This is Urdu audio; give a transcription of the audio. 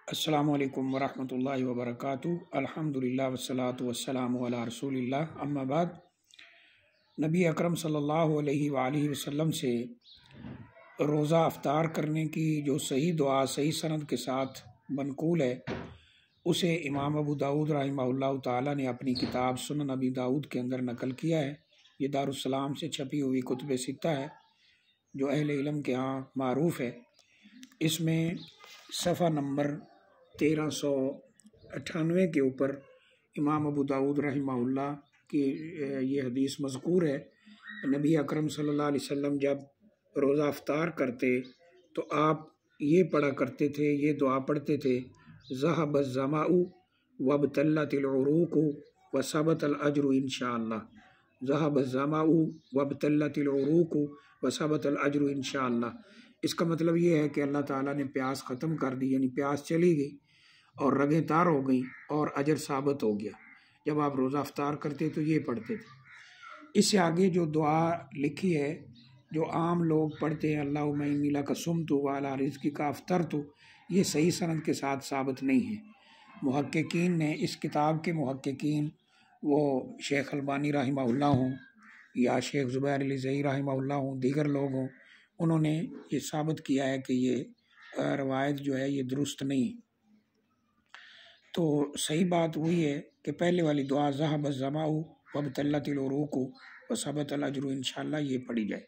السلام علیکم ورحمۃ اللہ وبرکاتہ۔ الحمدللہ والصلاۃ والسلام علی رسول اللہ، اما بعد۔ نبی اکرم صلی اللہ علیہ وآلہ وسلم سے روزہ افطار کرنے کی جو صحیح دعا صحیح سند کے ساتھ منقول ہے، اسے امام ابو داؤد رحمہ اللہ تعالیٰ نے اپنی کتاب سنن ابی داؤد کے اندر نقل کیا ہے۔ یہ دارالسلام سے چھپی ہوئی کتب ستہ ہے جو اہل علم کے ہاں معروف ہے۔ اس میں صفحہ نمبر 1398 کے اوپر امام ابو داؤد رحمہ اللہ کی یہ حدیث مذکور ہے۔ نبی اکرم صلی اللہ علیہ وسلم جب روزہ افطار کرتے تو آپ یہ پڑھا کرتے تھے، یہ دعا پڑھتے تھے: ذہب الظمأ وابتلت العروق وثبت الاجر انشاءاللہ، ذہب الظمأ وابتلت العروق وثبت الاجر انشاءاللہ۔ اس کا مطلب یہ ہے کہ اللہ تعالیٰ نے پیاس ختم کر دی، یعنی پیاس چلی گئی اور رگیں تار ہو گئیں اور اجر ثابت ہو گیا۔ جب آپ روزہ افطار کرتے تو یہ پڑھتے تھے۔ اس سے آگے جو دعا لکھی ہے جو عام لوگ پڑھتے ہیں، اللہم انی لک صمت وعلی رزقک افطرت، یہ صحیح سند کے ساتھ ثابت نہیں ہے۔ محققین نے، اس کتاب کے محققین، وہ شیخ البانی رحمہ اللہ ہوں یا شیخ زبیر علی زئی رحمہ اللہ ہوں، دیگر لوگ ہوں، انہوں نے یہ ثابت کیا ہے کہ یہ روایت جو ہے یہ درست نہیں۔ تو صحیح بات وہی ہے کہ پہلے والی دعا ذہب الظمأ وابتلت العروق وثبت الاجر انشاءاللہ یہ پڑھی جائے۔